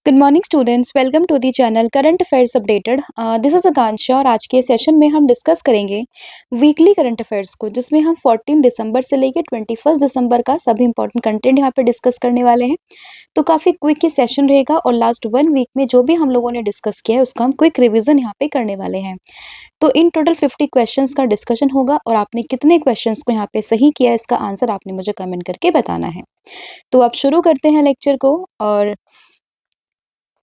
Good morning students, welcome to the channel current affairs updated. This is Akanksha और आज के session में हम डिस्कस करेंगे वीकली करंट अफेयर्स को, जिसमें हम 14 दिसंबर से लेकर 21 दिसंबर का सभी इंपॉर्टेंट कंटेंट यहाँ पे डिस्कस करने वाले हैं। तो काफ़ी क्विक ही सेशन रहेगा और लास्ट 1 वीक में जो भी हम लोगों ने डिस्कस किया है उसका हम क्विक रिविजन यहाँ पे करने वाले हैं। तो इन टोटल 50 क्वेश्चंस का डिस्कशन होगा और आपने कितने क्वेश्चंस को यहाँ पे सही किया है इसका आंसर आपने मुझे कमेंट करके बताना है। तो अब शुरू करते हैं लेक्चर को। और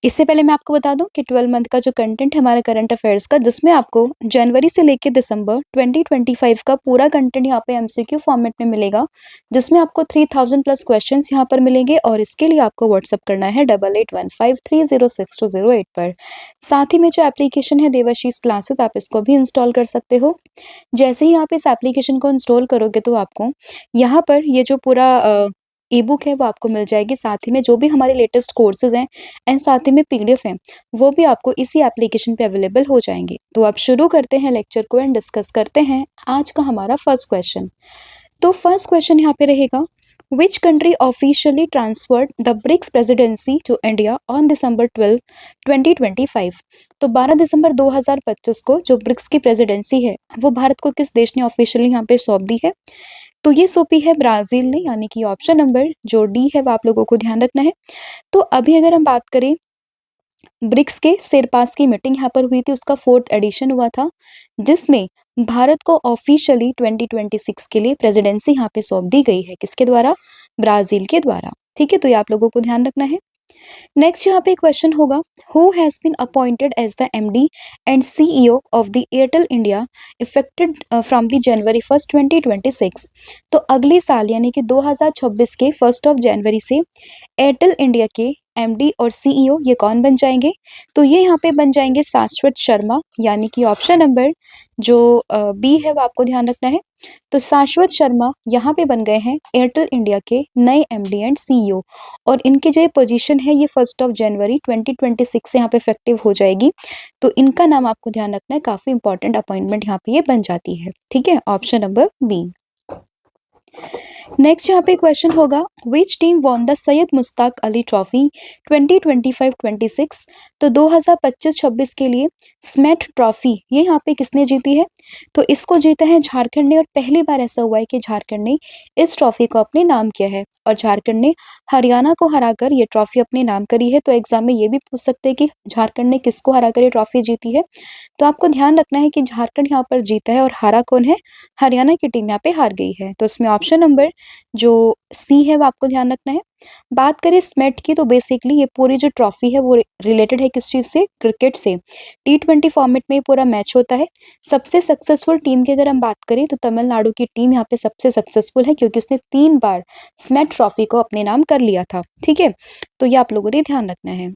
इससे पहले मैं आपको बता दूं कि 12 मंथ का जो कंटेंट है हमारे करंट अफेयर्स का, जिसमें आपको जनवरी से लेकर दिसंबर 2025 का पूरा कंटेंट यहाँ पे एमसीक्यू फॉर्मेट में मिलेगा, जिसमें आपको 3000 प्लस क्वेश्चंस यहाँ पर मिलेंगे और इसके लिए आपको व्हाट्सअप करना है 8815306208 पर। साथ ही में जो एप्लीकेशन है देवाशीष क्लासेस, आप इसको भी इंस्टॉल कर सकते हो। जैसे ही आप इस एप्लीकेशन को इंस्टॉल करोगे तो आपको यहाँ पर ये जो पूरा ई बुक है वो आपको मिल जाएगी, साथ ही में जो भी हमारे लेटेस्ट कोर्सेज हैं एंड साथ ही में पीडीएफ है वो भी आपको इसी एप्लीकेशन पे अवेलेबल हो जाएंगे। तो अब शुरू करते हैं लेक्चर को एंड डिस्कस करते हैं आज का हमारा फर्स्ट क्वेश्चन। तो फर्स्ट क्वेश्चन यहाँ पे रहेगा, which country officially transferred the BRICS presidency to India on December 12, 2025। तो 12 दिसंबर 2025 को जो ब्रिक्स की प्रेसिडेंसी है वो भारत को किस देश ने ऑफिशियली यहाँ पे सौंप दी है? तो ये सौंपी है ब्राजील ने, यानी कि ऑप्शन नंबर जो डी है वो आप लोगों को ध्यान रखना है। तो अभी अगर हम बात करें, ब्रिक्स के सिरपास की मीटिंग यहाँ पर हुई थी, उसका 4th एडिशन हुआ था, जिसमें भारत को ऑफिशियली 2026 के लिए प्रेसिडेंसी यहाँ पे सौंप दी गई है। किसके द्वारा? ब्राजील के द्वारा। ठीक है, तो ये आप लोगों को ध्यान रखना है। नेक्स्ट यहाँ पे क्वेश्चन होगा, who has been appointed as the MD and CEO of the Airtel India effected from the January 1, 2026। तो अगले साल यानी कि 2026 के 1 जनवरी से एयरटेल इंडिया के एमडी और सीईओ ये कौन बन जाएंगे? तो ये यहाँ पे बन जाएंगे शाश्वत शर्मा, यानी कि ऑप्शन नंबर जो बी है वो आपको ध्यान रखना है। तो शाश्वत शर्मा यहाँ पे बन गए हैं एयरटेल इंडिया के नए एमडी एंड सीईओ और इनकी जो पोजीशन है ये 1 जनवरी 2026 से यहाँ पे इफेक्टिव हो जाएगी। तो इनका नाम आपको ध्यान रखना है, काफी इंपॉर्टेंट अपॉइंटमेंट यहाँ पे ये बन जाती है। ठीक है, ऑप्शन नंबर बी। नेक्स्ट यहाँ पे क्वेश्चन होगा, which team won the Syed Mushtaq Ali trophy 2025-26। तो 2025-26 के लिए स्मेट ट्रॉफी ये यहाँ पे किसने जीती है? तो इसको जीता है झारखंड ने और पहली बार ऐसा हुआ है कि झारखंड ने इस ट्रॉफी को अपने नाम किया है और झारखंड ने हरियाणा को हराकर ये ट्रॉफी अपने नाम करी है। तो एग्जाम में ये भी पूछ सकते हैं कि झारखंड ने किसको हराकर ये ट्रॉफी जीती है। तो आपको ध्यान रखना है कि झारखंड यहाँ पर जीता है और हारा कौन है? हरियाणा की टीम यहाँ पे हार गई है। तो इसमें ऑप्शन नंबर जो सी है वो आपको ध्यान रखना है। बात करें स्मेट की, तो बेसिकली ये पूरी जो ट्रॉफी है वो रिलेटेड है किस चीज से? क्रिकेट से। T20 फॉर्मेट में ये पूरा मैच होता है। सबसे सक्सेसफुल टीम की अगर हम बात करें तो तमिलनाडु की टीम यहाँ पे सबसे सक्सेसफुल है, क्योंकि उसने 3 बार स्मेट ट्रॉफी को अपने नाम कर लिया था। ठीक है, तो ये आप लोगों ने ध्यान रखना है।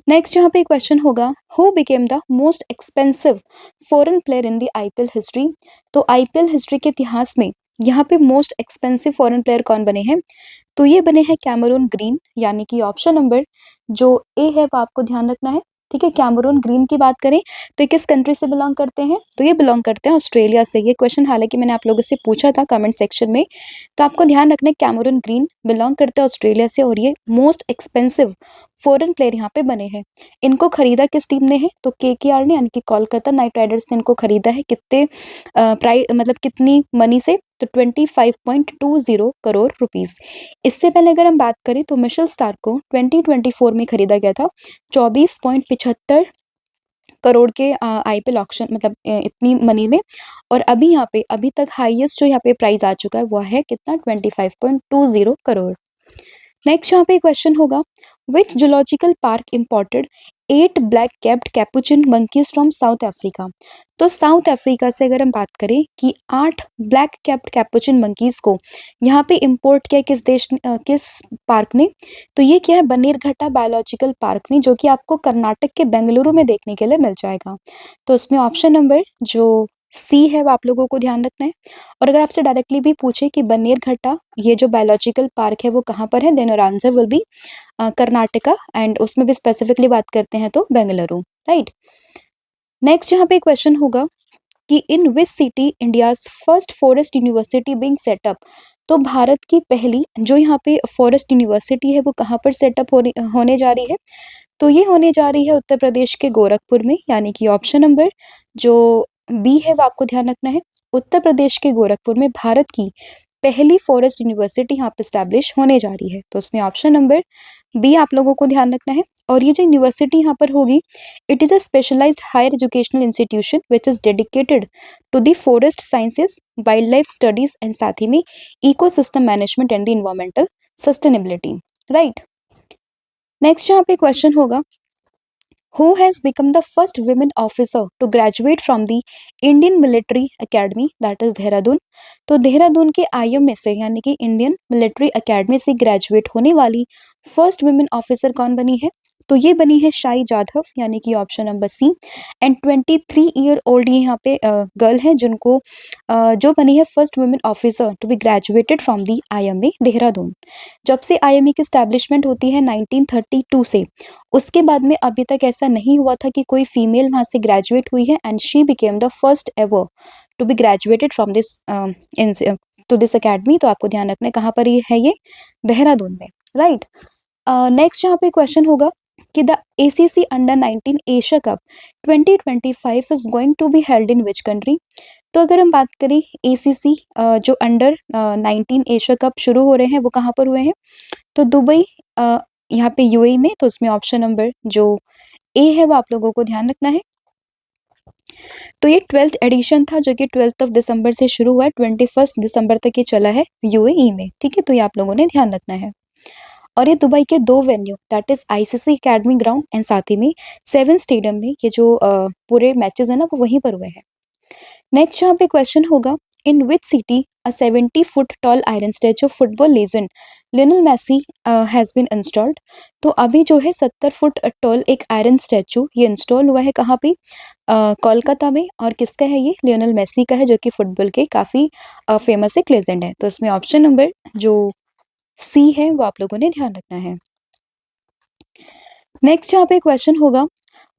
नेक्स्ट यहाँ पे क्वेश्चन होगा, who became the most expensive foreign player in the IPL history. तो आईपीएल हिस्ट्री के इतिहास में यहाँ पे मोस्ट एक्सपेंसिव फॉरेन प्लेयर कौन बने हैं? तो ये बने हैं कैमरून ग्रीन, यानी कि ऑप्शन नंबर जो ए है वो आपको ध्यान रखना है। ठीक है, कैमरून ग्रीन की बात करें तो ये किस कंट्री से बिलोंग करते हैं? तो ये बिलोंग करते हैं ऑस्ट्रेलिया से। ये क्वेश्चन हालांकि मैंने आप लोगों से पूछा था कमेंट सेक्शन में, तो आपको ध्यान रखना है कैमरून ग्रीन बिलोंग करते हैं ऑस्ट्रेलिया से और ये मोस्ट एक्सपेंसिव फॉरेन प्लेयर यहाँ पे बने हैं। इनको खरीदा किस टीम ने है? तो केकेआर ने, यानी कि कोलकाता नाइट राइडर्स ने इनको खरीदा है। कितने प्राइस, मतलब कितनी मनी से? तो 25.20 करोड़ रुपीस। इससे पहले अगर हम बात करें तो मिशेल स्टार्क को 2024 में खरीदा गया था 24.75 करोड़ के आईपीएल ऑक्शन, मतलब इतनी मनी में। और अभी यहाँ पे अभी तक हाईएस्ट जो यहाँ पे प्राइस आ चुका है वो है कितना? 25.20 करोड़। नेक्स्ट यहाँ पे क्वेश्चन होगा, which zoological park imported 8 black capped capuchin monkeys from South Africa. तो साउथ अफ्रीका से अगर हम बात करें कि 8 ब्लैक कैप्ड कैपुचिन मंकीज को यहाँ पे इंपोर्ट किया किस देश ने, किस पार्क ने? तो ये क्या है? बन्नेरघट्टा बायोलॉजिकल पार्क ने, जो कि आपको कर्नाटक के बेंगलुरु में देखने के लिए मिल जाएगा। तो इसमें ऑप्शन नंबर जो सी है वो आप लोगों को ध्यान रखना है। और अगर आपसे डायरेक्टली भी पूछे कि बन्नेरघट्टा ये जो बायोलॉजिकल पार्क है वो कहाँ पर है, then your answer will be Karnataka, and उसमें भी स्पेसिफिकली बात करते हैं तो बेंगलुरु, राइट। नेक्स्ट यहाँ पे क्वेश्चन होगा कि in which city India's first forest university being set up. तो भारत की पहली जो यहाँ पे फॉरेस्ट यूनिवर्सिटी है वो कहाँ पर सेटअप होने जा रही है? तो ये होने जा रही है उत्तर प्रदेश के गोरखपुर में, यानी कि ऑप्शन नंबर जो बी है वो आपको ध्यान रखना है। उत्तर प्रदेश के गोरखपुर में भारत की पहली फॉरेस्ट यूनिवर्सिटी यहाँ पे स्टैब्लिश होने जा रही है, तो उसमें ऑप्शन नंबर बी आप लोगों को ध्यान रखना है। और ये जो यूनिवर्सिटी यहाँ पर होगी, it is a specialised higher educational institution which is dedicated to the forest sciences, wild life studies and साथ ही में ecosystem management and the environmental sustainability, right. Next यहाँ पे क्वेश्चन होगा, who has become the first women officer to graduate from the Indian Military Academy, that is Dehradun. तो देहरादून के IM में से यानी कि इंडियन मिलिट्री एकेडमी से ग्रेजुएट होने वाली फर्स्ट वुमेन ऑफिसर कौन बनी है? तो ये बनी है शाई जाधव, यानी कि option number C. And 23 year old ये यहाँ पे गर्ल है जिनको जो बनी है first women officer to be graduated from the IMA Dehradun. जब से आईएमए की स्टैब्लिशमेंट होती है 1932 से, उसके बाद में अभी तक ऐसा नहीं हुआ था कि कोई फीमेल वहां से ग्रेजुएट हुई है, and she became the first ever to be graduated from this to this academy. तो आपको ध्यान रखना है कहाँ पर ये है, ये देहरादून में, राइट। नेक्स्ट यहाँ पे क्वेश्चन होगा कि the ACC under 19 Asia Cup 2025 is going to be held in which country? तो अगर हम बात करें ACC जो अंडर 19 एशिया कप शुरू हो रहे हैं वो कहाँ पर हुए हैं? तो दुबई यहाँ पे UAE में, तो उसमें ऑप्शन नंबर जो ए है वो आप लोगों को ध्यान रखना है। तो ये 12th एडिशन था जो कि 12 दिसंबर से शुरू हुआ है, 21 दिसंबर तक ये चला है UAE में, ठीक है। तो ये आप लोगों ने ध्यान रखना है। और ये दुबई के 2 venue that is ICC academy ground and साथ ही में 7 स्टेडियम में ये जो पूरे मैचेस है ना वो वहीं पर हुए हैं। नेक्स्ट यहाँ पे क्वेश्चन होगा, in which city a 70 foot tall iron statue of football legend Lionel Messi has been installed? तो अभी जो है 70 फुट टॉल एक आयरन स्टैचू ये इंस्टॉल हुआ है कहाँ पे? कोलकाता में। और किसका है ये? लियोनेल मेसी का है, जो कि फुटबॉल के काफी फेमस एक लेजेंड है। तो इसमें ऑप्शन नंबर जो सी है वो आप लोगों ने ध्यान रखना है। नेक्स्ट यहाँ पे क्वेश्चन होगा,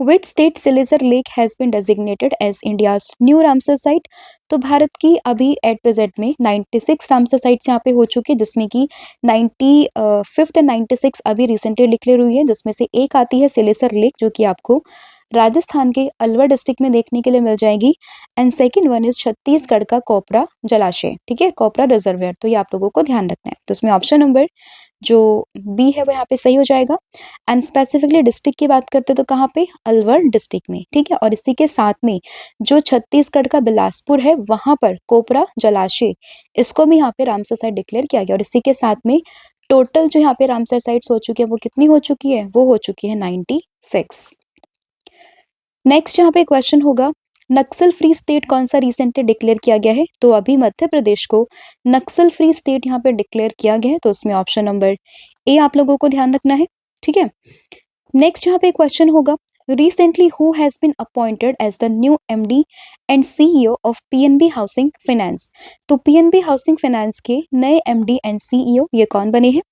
which state Siliserh lake has been designated as India's new Ramsar site? तो भारत की अभी एट प्रेजेंट में 96 रामसर साइट्स यहाँ पे हो चुकी है, जिसमें कि 95th एंड 96 अभी रिसेंटली डिक्लेयर हुई है, जिसमें से एक आती है सिलेसर लेक जो कि आपको राजस्थान के अलवर डिस्ट्रिक्ट में देखने के लिए मिल जाएगी। And second one is Chhattisgarh का कोपरा जलाशय, ठीक है, कोपरा रिजर्वेयर। तो ये आप लोगों को ध्यान रखना है। तो इसमें ऑप्शन नंबर जो बी है वो यहाँ पे सही हो जाएगा। एंड स्पेसिफिकली डिस्ट्रिक्ट की बात करते तो कहाँ पे? अलवर डिस्ट्रिक्ट में, ठीक है। और इसी के साथ में जो छत्तीसगढ़ का बिलासपुर है वहां पर कोपरा जलाशय, इसको भी यहाँ पे रामसर साइट डिक्लेयर किया गया। और इसी के साथ में टोटल जो यहाँ पे रामसर साइट्स हो चुकी है वो कितनी हो चुकी है? वो हो चुकी है 96। नेक्स्ट यहाँ पे क्वेश्चन होगा, नक्सल फ्री स्टेट कौन सा रिसेंटली डिक्लेयर किया गया है? तो अभी मध्य प्रदेश को नक्सल फ्री स्टेट यहाँ पे डिक्लेयर किया गया है। तो उसमें ऑप्शन नंबर ए आप लोगों को ध्यान रखना है, ठीक है। नेक्स्ट यहाँ पे क्वेश्चन होगा, recently who has been appointed as the new MD and CEO of PNB housing finance? तो PNB हाउसिंग फाइनेंस के नए MD एंड CEO ये कौन बने हैं?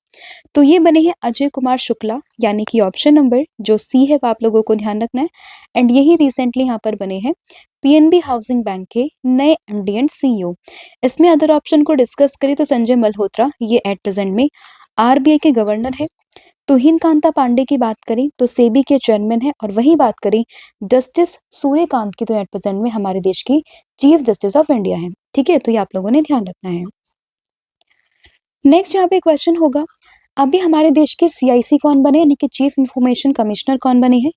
तो ये बने हैं अजय कुमार शुक्ला, यानी कि ऑप्शन नंबर जो सी है वो आप लोगों को ध्यान रखना है। एंड यही रिसेंटली यहाँ पर बने हैं PNB हाउसिंग बैंक के नए MD एंड CEO। इसमें अदर ऑप्शन को डिस्कस करें तो संजय मल्होत्रा ये एट प्रेजेंट में RBI के गवर्नर है। तुहिन कांता पांडे की बात करें तो सेबी के चेयरमैन है। और वही बात करें जस्टिस सूर्यकांत की तो एट प्रेजेंट में हमारे देश की चीफ जस्टिस ऑफ इंडिया है, ठीक है। तो ये आप लोगों ने ध्यान रखना है। नेक्स्ट यहाँ पे क्वेश्चन होगा, अभी हमारे देश के CIC कौन बने, यानी कि चीफ इंफॉर्मेशन कमिश्नर कौन बने हैं?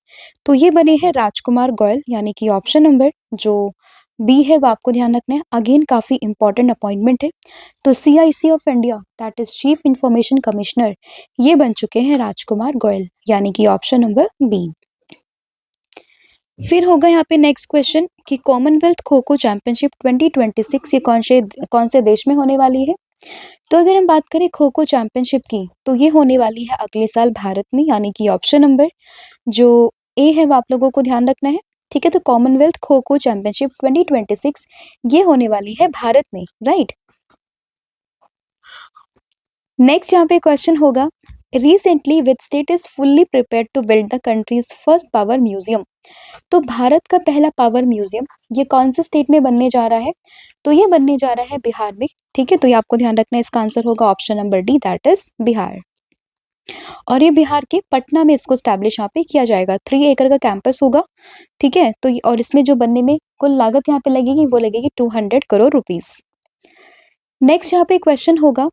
तो ये बने हैं राजकुमार गोयल, यानी कि ऑप्शन नंबर जो बी है वो आपको ध्यान रखना है। अगेन काफी इंपॉर्टेंट अपॉइंटमेंट है। तो CIC of India that is chief information commissioner ये बन चुके हैं राजकुमार गोयल, यानी कि ऑप्शन नंबर बी। फिर होगा यहाँ पे नेक्स्ट क्वेश्चन कि कॉमनवेल्थ खो खो चैंपियनशिप 2026 ये कौन से देश में होने वाली है? तो अगर हम बात करें खो खो चैंपियनशिप की तो ये होने वाली है अगले साल भारत में, यानी कि ऑप्शन नंबर जो ए है वो आप लोगों को ध्यान रखना है, ठीक है। तो कॉमनवेल्थ खो खो चैंपियनशिप 2026 ये होने वाली है भारत में, राइट। नेक्स्ट यहाँ पे क्वेश्चन होगा, recently which state is fully prepared to build the country's first power museum? तो भारत का पहला पावर म्यूजियम ये कौन से स्टेट में बनने जा रहा है? तो ये बनने जा रहा है बिहार में, ठीक है। तो ये आपको ध्यान रखना है, इसका आंसर होगा option number D that is Bihar. और ये बिहार के पटना में इसको स्टैब्लिश यहाँ पे किया जाएगा। 3 एकड़ का कैंपस होगा, ठीक है? तो और इसमें जो बनने में कुल लागत यहाँ पे लगेगी वो लगेगी 200 करोड़ रुपीज़। नेक्स्ट यहाँ पे क्वेश्चन होगा,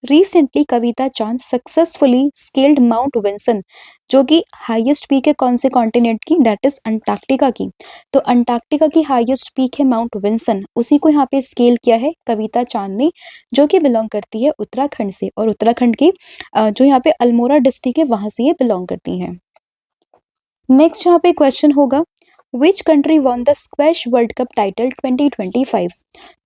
रिसेंटली कविता चांद सक्सेसफुली स्केल्ड माउंट विंसन, जो कि हाईएस्ट पीक है कौन से कॉन्टिनेंट की? दैट इज अंटार्कटिका की। तो अंटार्कटिका की हाईएस्ट पीक है माउंट विंसन, उसी को यहाँ पे स्केल किया है कविता चांद ने, जो कि बिलोंग करती है उत्तराखंड से, और उत्तराखंड की जो यहाँ पे अल्मोड़ा डिस्ट्रिक्ट है वहां से ये बिलोंग करती हैं। नेक्स्ट यहाँ पे क्वेश्चन होगा, which country won the squash world cup title 2025?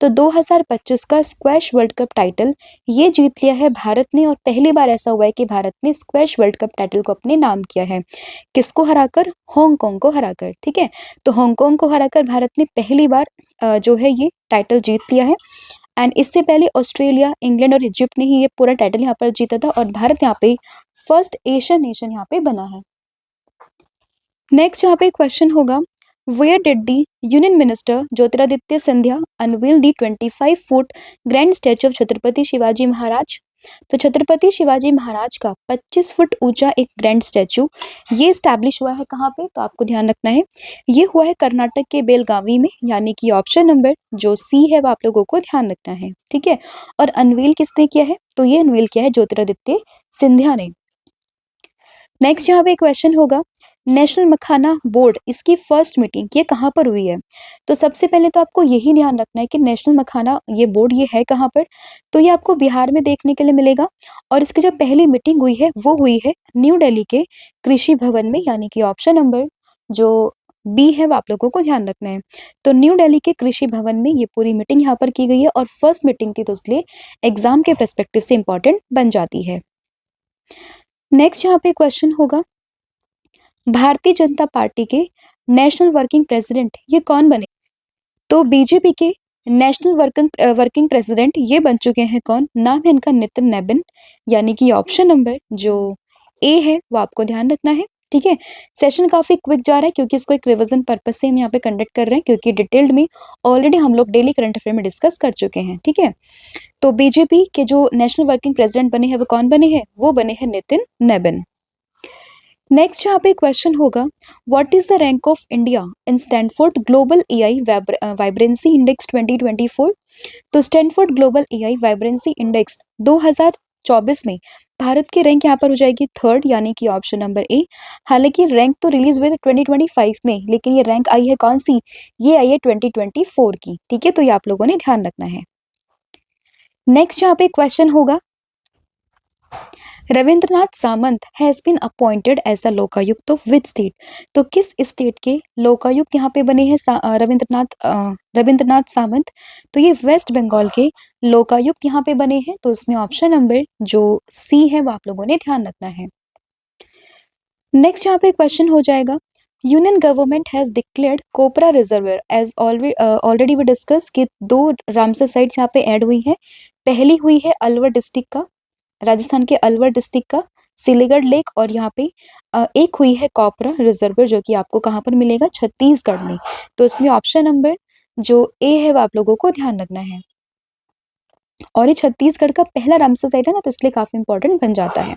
तो 2025 का स्क्वैश वर्ल्ड कप टाइटल ये जीत लिया है भारत ने, और पहली बार ऐसा हुआ है कि भारत ने स्क्वैश वर्ल्ड कप टाइटल को अपने नाम किया है। किसको हराकर? हांगकांग को हराकर, ठीक है? तो हांगकांग को हराकर भारत ने पहली बार जो है ये टाइटल जीत लिया है। एंड इससे पहले ऑस्ट्रेलिया, इंग्लैंड और इजिप्ट ने ही ये पूरा टाइटल यहाँ पर जीता था, और भारत यहाँ पे फर्स्ट एशियन नेशन यहाँ पे बना है। नेक्स्ट यहाँ पे क्वेश्चन होगा, where did the union minister Jyotiraditya Scindia unveil the 25 foot grand statue of Chhatrapati Shivaji Maharaj? तो छत्रपति शिवाजी महाराज का 25 फुट ऊंचा एक ग्रैंड स्टैचू ये स्टैब्लिश हुआ है कहाँ पे? तो आपको ध्यान रखना है, ये हुआ है कर्नाटक के बेलगावी में, यानी कि ऑप्शन नंबर जो सी है वो आप लोगों को ध्यान रखना है, ठीक है? और अनवील किसने किया है? तो ये अनवील किया है ज्योतिरादित्य सिंधिया ने। नेक्स्ट यहाँ पे क्वेश्चन होगा, नेशनल मखाना बोर्ड इसकी फर्स्ट मीटिंग ये कहाँ पर हुई है? तो सबसे पहले तो आपको यही ध्यान रखना है कि नेशनल मखाना ये बोर्ड ये है कहाँ पर? तो ये आपको बिहार में देखने के लिए मिलेगा, और इसकी जो पहली मीटिंग हुई है वो हुई है न्यू दिल्ली के कृषि भवन में, यानी कि ऑप्शन नंबर जो बी है वो आप लोगों को ध्यान रखना है। तो न्यू दिल्ली के कृषि भवन में ये पूरी मीटिंग यहाँ पर की गई है, और फर्स्ट मीटिंग थी तो इसलिए एग्जाम के पर्सपेक्टिव से इंपॉर्टेंट बन जाती है। नेक्स्ट यहाँ पे क्वेश्चन होगा, भारतीय जनता पार्टी के नेशनल वर्किंग प्रेसिडेंट ये कौन बने? तो बीजेपी के नेशनल वर्किंग प्रेसिडेंट ये बन चुके हैं कौन? नाम है इनका नितिन नैबिन, यानी कि ऑप्शन नंबर जो ए है वो आपको ध्यान रखना है, ठीक है? सेशन काफी क्विक जा रहा है क्योंकि इसको एक रिवीजन पर्पस से हम यहाँ पे कंडक्ट कर रहे हैं, क्योंकि डिटेल्ड में ऑलरेडी हम लोग डेली करंट अफेयर में डिस्कस कर चुके हैं, ठीक है? तो बीजेपी के जो नेशनल वर्किंग प्रेसिडेंट बने हैं वो कौन बने हैं? वो बने हैं नितिन नैबिन। नेक्स्ट यहाँ पे क्वेश्चन होगा, what is the rank of India in Stanford global AI vibrancy index 2024? तो Stanford global AI vibrancy index 2024 में भारत की रैंक यहाँ पर हो जाएगी थर्ड, यानी कि ऑप्शन नंबर ए। हालांकि रैंक तो रिलीज हुई थी 2025 में, लेकिन ये रैंक आई है कौन सी? ये आई है 2024 की, ठीक है? तो ये आप लोगों ने ध्यान रखना है। नेक्स्ट यहाँ पे क्वेश्चन होगा, Rabindranath Samant has been appointed as the Lokayukta of which state? तो किस स्टेट के लोकायुक्त यहाँ पे बने हैं रविंद्रनाथ सामंत? तो ये वेस्ट बंगाल के लोकायुक्त यहाँ पे बने हैं, तो इसमें ऑप्शन नंबर जो सी है वो आप लोगों ने ध्यान रखना है। नेक्स्ट यहाँ पे क्वेश्चन हो जाएगा, union government has declared Kopra reservoir as already we discuss कि 2 रामसर साइट्स यहाँ पे ऐड हुई हैं। पहली हुई है अलवर डिस्ट्रिक्ट का, राजस्थान के अलवर डिस्ट्रिक्ट का सिलीगढ़ लेक, और यहाँ पे एक हुई है कोपरा रिजर्वर जो कि आपको कहाँ पर मिलेगा? छत्तीसगढ़ में। तो इसमें ऑप्शन नंबर जो ए है वो आप लोगों को ध्यान रखना है, और ये छत्तीसगढ़ का पहला रामसर साइट है ना, तो इसलिए काफी इंपॉर्टेंट बन जाता है।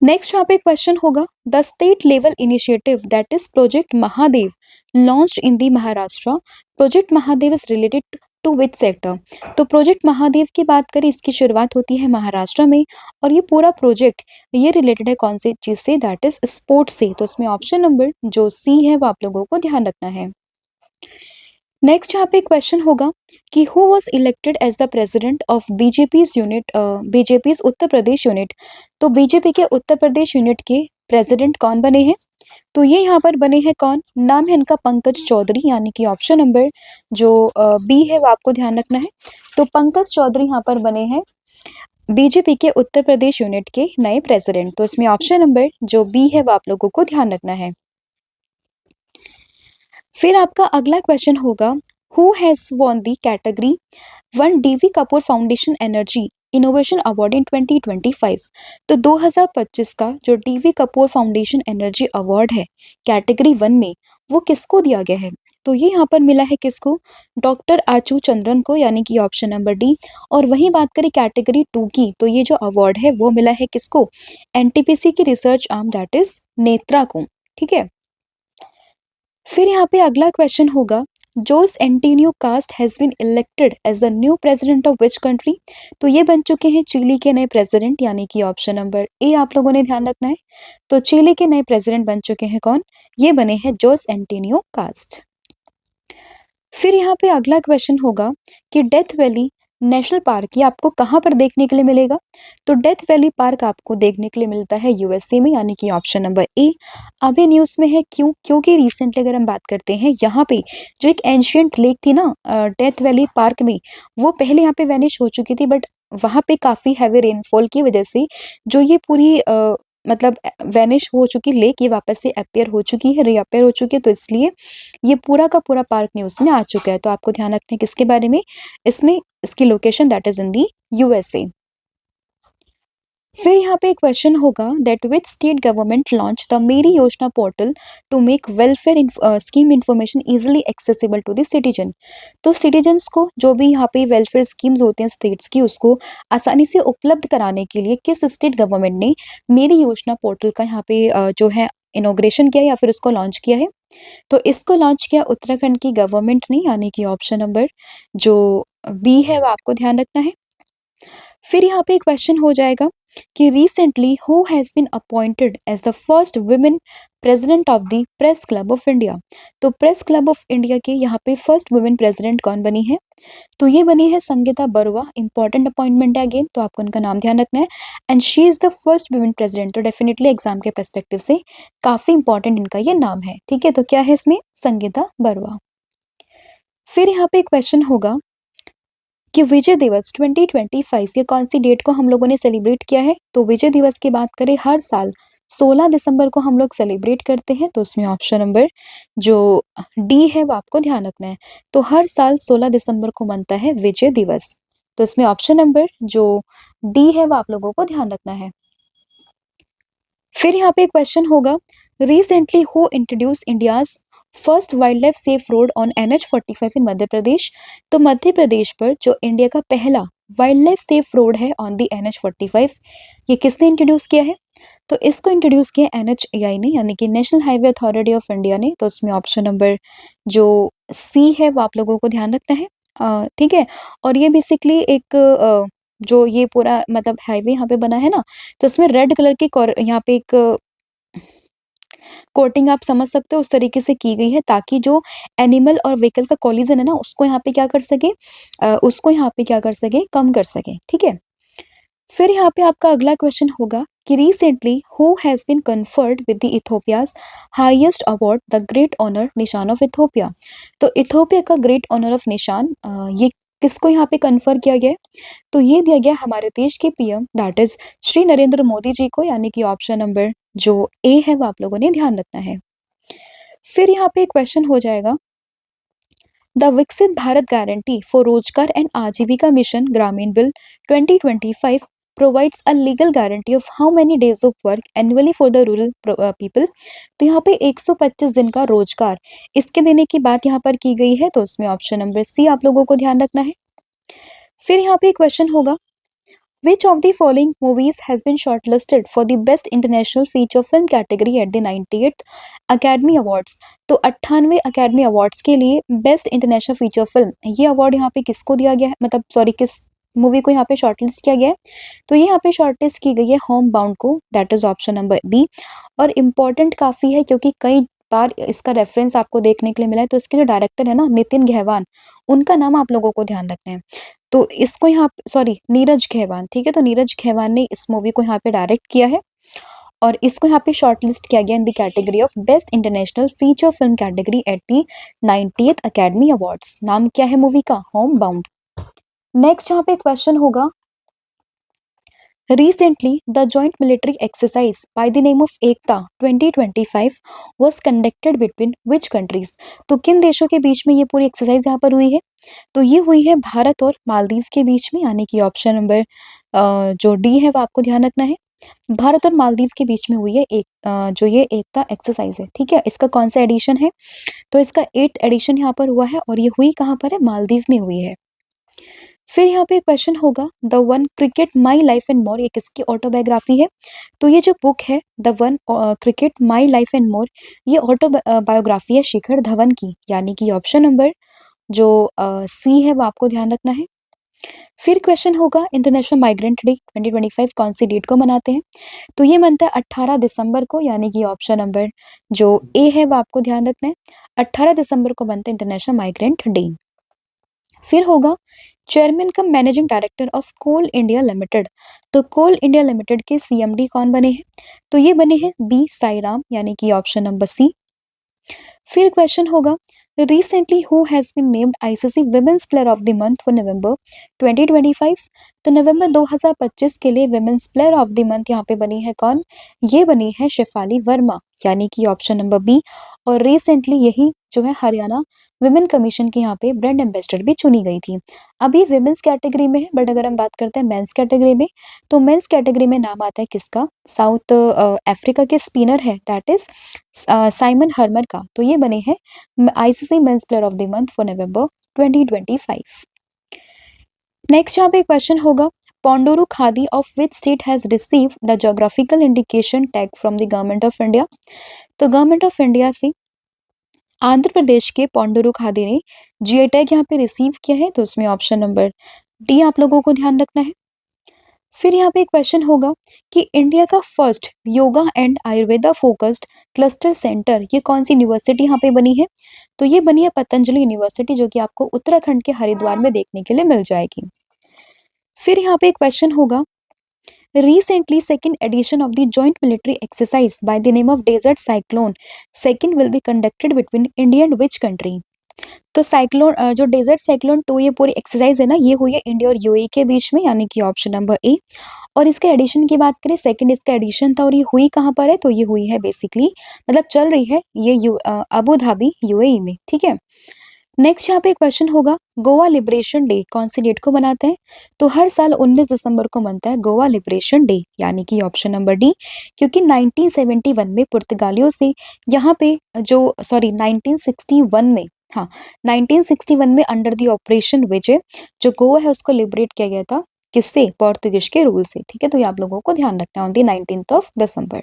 नेक्स्ट यहाँ पे क्वेश्चन होगा, the state level initiative that is project Mahadev launched in the Maharashtra, project Mahadev is related to which sector? तो प्रोजेक्ट महादेव की बात करें, इसकी शुरुआत होती है महाराष्ट्र में, और ये पूरा प्रोजेक्ट ये रिलेटेड है कौन सी चीज से? दैट इज स्पोर्ट्स से। तो इसमें ऑप्शन नंबर जो सी है वो आप लोगों को ध्यान रखना है। नेक्स्ट यहाँ पे क्वेश्चन होगा कि who was elected as the president of BJP's Uttar Pradesh unit? तो बीजेपी के उत्तर प्रदेश यूनिट के प्रेसिडेंट कौन बने हैं? तो ये यहाँ पर बने हैं कौन? नाम है इनका पंकज चौधरी, यानी कि ऑप्शन नंबर जो बी है वो आपको ध्यान रखना है। तो पंकज चौधरी यहाँ पर बने हैं बीजेपी के उत्तर प्रदेश यूनिट के नए प्रेसिडेंट। तो इसमें ऑप्शन नंबर जो बी है वो आप लोगों को ध्यान रखना है। फिर आपका अगला क्वेश्चन होगा, who has won the category 1 DV Kapoor foundation energy innovation award in 2025? तो 2025 का जो DV Kapoor foundation energy award है कैटेगरी 1 में वो किसको दिया गया है? तो ये यहाँ पर मिला है किसको? डॉक्टर आचू चंद्रन को, यानी कि ऑप्शन नंबर डी। और वहीं बात करें कैटेगरी 2 की, तो ये जो अवार्ड है वो मिला है किसको? एनटीपीसी की research arm that is Netra को। ठीक है। फिर यहाँ पे अगला क्वेश्चन होगा, José Antonio Kast has been elected as the new president of which country? तो ये बन चुके हैं चिली के नए प्रेसिडेंट, यानी कि ऑप्शन नंबर ए आप लोगों ने ध्यान रखना है। तो चिली के नए प्रेसिडेंट बन चुके हैं कौन? ये बने हैं जोस एंटीनियो कास्ट। फिर यहाँ पे अगला क्वेश्चन होगा कि डेथ वैली नेशनल पार्क ये आपको कहाँ पर देखने के लिए मिलेगा? तो डेथ वैली पार्क आपको देखने के लिए मिलता है यूएसए में, यानी कि ऑप्शन नंबर ए। अभी न्यूज़ में है, क्यों? क्योंकि रिसेंटली अगर हम बात करते हैं, यहाँ पे जो एक एंशियंट लेक थी ना डेथ वैली पार्क में, वो पहले यहाँ पे वैनिश हो चुकी थी, बट वहाँ पे काफ़ी हैवी रेनफॉल की वजह से जो ये पूरी मतलब वैनिश हो चुकी लेक ये वापस से अपीयर हो चुकी है, रीअपीयर हो चुकी है, तो इसलिए ये पूरा का पूरा पार्क न्यूज़ में आ चुका है। तो आपको ध्यान रखना है किसके बारे में? इसमें इसकी location that is in the USA. फिर यहाँ पे क्वेश्चन होगा that which state government launch the Meri Yojana portal to make welfare scheme information easily accessible to the citizen? तो सिटीजन्स को जो भी यहाँ पे वेलफेयर स्कीम्स होती हैं स्टेट्स की, उसको आसानी से उपलब्ध कराने के लिए किस स्टेट गवर्नमेंट ने मेरी योजना पोर्टल का यहाँ पे जो है इनोग्रेशन किया या फिर उसको लॉन्च किया है? तो इसको लॉन्च किया उत्तराखंड की गवर्नमेंट ने, यानी कि ऑप्शन नंबर जो बी है वो आपको ध्यान रखना है। फिर यहाँ पे क्वेश्चन हो जाएगा कि recently who has been appointed as the first women president of the press club of India? तो प्रेस क्लब ऑफ इंडिया के यहाँ पे फर्स्ट वुमेन प्रेसिडेंट कौन बनी है? तो ये बनी है संगीता बरुआ। इंपॉर्टेंट अपॉइंटमेंट है अगेन, तो आपको उनका नाम ध्यान रखना है। And she is the first women president, तो डेफिनेटली एग्जाम के पर्सपेक्टिव से काफी इंपॉर्टेंट इनका ये नाम है। ठीक है, तो क्या है इसमें? संगीता बरुआ। फिर यहाँ पे क्वेश्चन होगा कि विजय दिवस 2025 ये कौन सी डेट को हम लोगों ने सेलिब्रेट किया है? तो विजय दिवस की बात करें, हर साल 16 दिसंबर को हम लोग सेलिब्रेट करते हैं। तो उसमें ऑप्शन नंबर जो डी है वो आपको ध्यान रखना है। तो हर साल 16 दिसंबर को बनता है विजय दिवस। तो इसमें ऑप्शन नंबर जो डी है वो आप लोगों को ध्यान रखना है। फिर यहाँ पे क्वेश्चन होगा, recently who introduce India's first wild life safe road on NH45 इन मध्य प्रदेश? तो मध्य प्रदेश पर जो इंडिया का पहला वाइल्ड लाइफ सेफ रोड है ऑन दी NH45, ये किसने इंट्रोड्यूस किया है? तो इसको इंट्रोड्यूस किया NHAI ने, यानी कि national highway authority of India ने। तो उसमें ऑप्शन नंबर जो सी है वो आप लोगों को ध्यान रखना है। ठीक है। और ये बेसिकली एक जो ये पूरा मतलब हाईवे यहाँ पे बना है ना, तो इसमें रेड कलर की यहाँ पे एक कोटिंग आप समझ सकते हो उस तरीके से की गई है, ताकि जो एनिमल और व्हीकल का कोलिजन है ना, उसको यहाँ पे क्या कर सके, उसको यहाँ पे क्या कर सके, कम कर सके। ठीक है। फिर यहाँ पे आपका अगला क्वेश्चन होगा कि recently who has been conferred with the Ethiopia's highest award the great honour Nishan of Ethiopia? तो इथोपिया का ग्रेट ऑनर ऑफ निशान ये किसको यहाँ पे कन्फर किया गया है? तो ये दिया गया हमारे देश के PM that is Shri Narendra Modi ji को, यानी कि ऑप्शन नंबर जो ए है वो आप लोगों ने ध्यान रखना है। फिर यहाँ पे क्वेश्चन हो जाएगा, द विकसित भारत गारंटी फॉर रोजगार एंड आजीविका मिशन ग्रामीण bill 2025 provides a legal guarantee of how many days of work annually for the rural people? तो यहाँ पे 125 दिन का रोजगार इसके देने की बात यहाँ पर की गई है। तो उसमें ऑप्शन नंबर सी आप लोगों को ध्यान रखना है। फिर यहाँ पे क्वेश्चन होगा, Which of the following movies has been shortlisted for the Best International Feature Film category at the 98th Academy Awards? तो 98वें अकेडमी अवार्ड्स के लिए बेस्ट इंटरनेशनल फीचर फिल्म ये अवार्ड यहाँ पे किसको दिया गया है, मतलब सॉरी किस मूवी को यहाँ पे शॉर्टलिस्ट किया गया है? तो ये यहाँ पे शॉर्टलिस्ट की गई है होम बाउंड को, that is option number B. और इम्पॉर्टेंट काफ़ी है क्योंकि कई बार इसका रेफरेंस आपको देखने के लिए मिला है। तो इसके जो डायरेक्टर है ना नितिन घेवान, उनका नाम आप लोगों को ध्यान रखना है। तो इसको यहाँ सॉरी नीरज खेवान, ठीक है। तो नीरज खेवान ने इस मूवी को यहाँ पे डायरेक्ट किया है और इसको यहाँ पे शॉर्टलिस्ट किया गया in the category of best international feature film category at the 90th academy awards. नाम क्या है मूवी का? Home bound. नेक्स्ट यहाँ पे क्वेश्चन होगा, Recently, the joint military exercise by the name of Ekta 2025 was conducted between which countries? तो किन देशों के बीच में ये पूरी एक्सरसाइज यहाँ पर हुई है? तो ये हुई है भारत और मालदीव के बीच में, यानी कि ऑप्शन नंबर जो डी है वो आपको ध्यान रखना है। भारत और मालदीव के बीच में हुई है एक जो ये एकता एक्सरसाइज है, ठीक है। इसका कौन सा एडिशन है? तो इसका 8th एडिशन यहाँ पर हुआ है और ये हुई कहाँ पर है? मालदीव में हुई है। फिर यहाँ पे क्वेश्चन होगा the one cricket my life and more, ये किसकी ऑटोबायोग्राफी है? तो ये जो बुक है the one cricket my life and more, ये ऑटोबायोग्राफी है शिखर धवन की, यानी कि ऑप्शन नंबर जो सी है वो आपको ध्यान रखना है। फिर क्वेश्चन होगा इंटरनेशनल माइग्रेंट डे 2025 कौन सी डेट को मनाते हैं? तो ये मनता है 18 दिसंबर को, यानी कि ऑप्शन नंबर जो ए है वो आपको ध्यान रखना है। 18 दिसंबर को बनता है इंटरनेशनल माइग्रेंट डे। फिर होगा chairman cum managing director of Coal India Limited, तो कोल इंडिया लिमिटेड के सीएमडी कौन बने हैं? तो ये बने हैं बी साईराम, यानी कि ऑप्शन नंबर सी। फिर क्वेश्चन होगा recently who has been named ICC women's player of the month for November 2025, तो नवंबर 2025 के लिए women's player of the month यहाँ पे बनी है कौन? ये बनी है शेफाली वर्मा, यानी कि ऑप्शन नंबर बी। और रिसेंटली यही जो है हरियाणा विमेन कमीशन की यहाँ पे ब्रांड एम्बेसडर भी चुनी गई थी। अभी विमेन्स कैटेगरी में है, बट अगर हम बात करते हैं मेंस कैटेगरी में, तो मेंस कैटेगरी में नाम आता है किसका? साउथ अफ्रीका के स्पिनर है, दैट इज साइमन हर्मर का। तो ये बने हैं ICC men's player of the month for November 2025। Next यहाँ पे क्वेश्चन होगा Ponduru khadi of which state has receive the geographical indication tag from the government of India, तो गवर्नमेंट ऑफ इंडिया से आंध्र प्रदेश के पोंडोरू खादी ने जीआई टैग यहाँ पे रिसीव किया है, तो उसमें ऑप्शन नंबर डी आप लोगों को ध्यान रखना है। फिर यहाँ पे क्वेश्चन होगा कि इंडिया का first yoga and Ayurveda focused cluster centre ये कौन सी यूनिवर्सिटी यहाँ पे बनी है? तो ये बनी है पतंजलि यूनिवर्सिटी, जो कि आपको उत्तराखंड के हरिद्वार में देखने के लिए मिल जाएगी। फिर यहाँ पे क्वेश्चन होगा recently second edition of the joint military exercise by the name of desert cyclone second will be conducted between India and which country? तो साइक्लोन जो डेजर्ट साइक्लोन 2 ये पूरी एक्सरसाइज है ना, ये हुई है इंडिया और यूएई के बीच में, यानी कि ऑप्शन नंबर ए। और इसके एडिशन की बात करें, सेकंड इसका एडिशन था और ये हुई कहाँ पर है? तो ये हुई है बेसिकली मतलब चल रही है ये अबू धाबी यूएई में, ठीक है। नेक्स्ट यहाँ पे क्वेश्चन होगा गोवा लिबरेशन डे कौन सी डेट को मनाते हैं? तो हर साल 19 दिसंबर को मनता है गोवा लिबरेशन डे, यानी कि ऑप्शन नंबर डी। क्योंकि 1971 में पुर्तगालियों से यहाँ पे जो 1961 में, हाँ 1961 में अंडर दी ऑपरेशन विजय जो गोवा है उसको लिबरेट किया गया था, किससे? पोर्तुगीज के रूल से, ठीक है। तो ये आप लोगों को ध्यान रखना है on the 19th of December.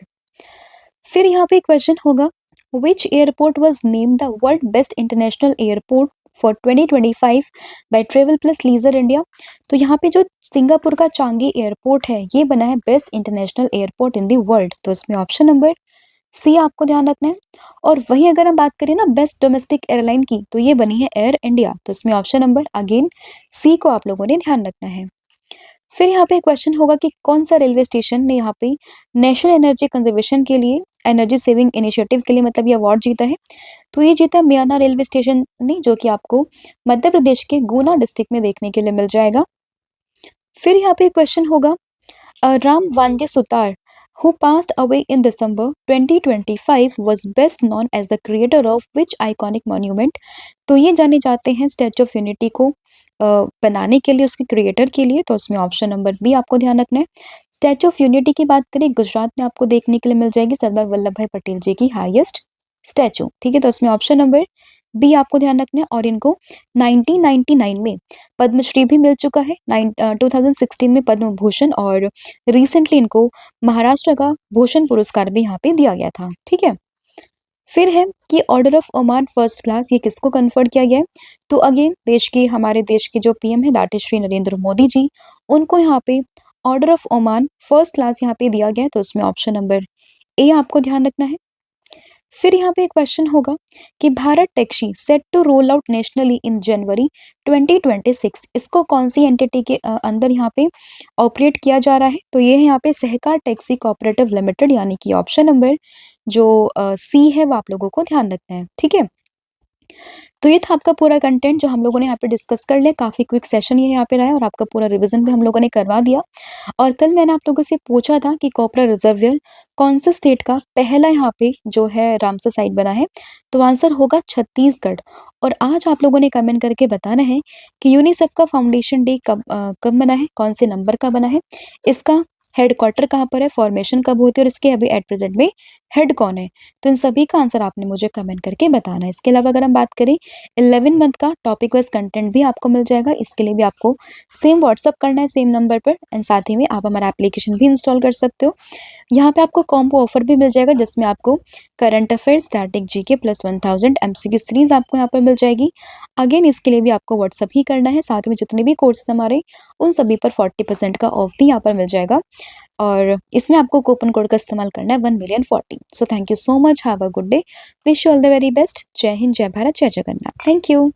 फिर यहाँ पे क्वेश्चन होगा Which airport was named the world best international airport for 2025 by Travel Plus Leisure India? तो यहाँ पे जो सिंगापुर का चांगी एयरपोर्ट है ये बना है best international airport in the world, तो इसमें ऑप्शन नंबर सी आपको ध्यान रखना है। और वहीं अगर हम बात करें ना बेस्ट डोमेस्टिक एयरलाइन की, तो ये बनी है एयर इंडिया, तो इसमें ऑप्शन नंबर अगेन सी को आप लोगों ने ध्यान रखना है। फिर यहाँ पे क्वेश्चन होगा कि कौन सा रेलवे स्टेशन ने यहाँ पे नेशनल एनर्जी कंजर्वेशन के लिए एनर्जी सेविंग इनिशिएटिव के लिए मतलब ये अवार्ड जीता है? तो ये जीता है मियाना रेलवे स्टेशन ने, जो कि आपको मध्य प्रदेश के गुना डिस्ट्रिक्ट में देखने के लिए मिल जाएगा। फिर यहाँ पे क्वेश्चन होगा Ram वांजे Sutar who passed away in December 2025 was best known as the creator of which iconic monument? तो ये जाने जाते हैं स्टैचू ऑफ यूनिटी को बनाने के लिए, उसके क्रिएटर के लिए, तो उसमें ऑप्शन नंबर बी आपको ध्यान रखना है। स्टैचू ऑफ यूनिटी की बात करें गुजरात में आपको देखने के लिए मिल जाएगी सरदार वल्लभ भाई पटेल जी की हाईएस्ट स्टैचू, ठीक है। तो इसमें ऑप्शन नंबर बी आपको ध्यान रखना है। और इनको 1999 में पद्मश्री भी मिल चुका है, 2016 में पद्म भूषण, और रिसेंटली इनको महाराष्ट्र का भूषण पुरस्कार भी यहाँ पे दिया गया था, ठीक है। फिर है कि order of Oman first class ये किसको कन्फर्ड किया गया है? तो अगेन हमारे देश के जो पीएम है दैट इज श्री नरेंद्र मोदी जी, उनको यहाँ पे order of Oman first class यहाँ पे दिया गया है, तो उसमें ऑप्शन नंबर ए आपको ध्यान रखना है। फिर यहाँ पे क्वेश्चन होगा कि Bharat taxi set to roll out nationally in January 2026, इसको कौन सी एंटिटी के अंदर यहाँ पे ऑपरेट किया जा रहा है? तो ये है यहाँ पे सहकार टैक्सी कोऑपरेटिव लिमिटेड, यानी कि ऑप्शन नंबर जो सी है वो आप लोगों को ध्यान रखना है, ठीक है। तो ये था आपका पूरा कंटेंट जो हम लोगों ने यहाँ पे डिस्कस कर लिया, काफी क्विक सेशन ये यहाँ पे रहा है और आपका पूरा रिवीजन भी हम लोगों ने करवा दिया। और कल मैंने आप लोगों से पूछा था कि कोपरा रिजर्वियर कौन से स्टेट का पहला यहाँ पे जो है रामसर साइट बना है, तो आंसर होगा छत्तीसगढ़। और आज आप लोगों ने कमेंट करके बताना है कि यूनिसेफ का फाउंडेशन डे कब बना है, कौन से नंबर का बना है, इसका हेडक्वार्टर कहाँ पर है, फॉर्मेशन कब होती है और इसके अभी एट प्रेजेंट में हेड कौन है। तो इन सभी का आंसर आपने मुझे कमेंट करके बताना है। इसके अलावा अगर हम बात करें 11 मंथ का टॉपिक वाइज कंटेंट भी आपको मिल जाएगा। इसके लिए भी आपको सेम व्हाट्सअप करना है, सेम नंबर पर, एंड साथ ही में आप हमारा एप्लीकेशन भी इंस्टॉल कर सकते हो। यहाँ पे आपको कॉम्बो ऑफर भी मिल जाएगा जिसमें आपको current affairs, static GK plus 1000 MCQ series आपको यहाँ पर मिल जाएगी। अगेन इसके लिए भी आपको व्हाट्सअप ही करना है, साथ में जितने भी कोर्सेज हमारे उन सभी पर 40% का ऑफ भी यहाँ पर मिल जाएगा और इसमें आपको कूपन कोड का इस्तेमाल करना है 1,000,040। So thank you so much, have a good day, wish you all the very best. जय हिंद, जय भारत, जय जगन्नाथ। Thank you.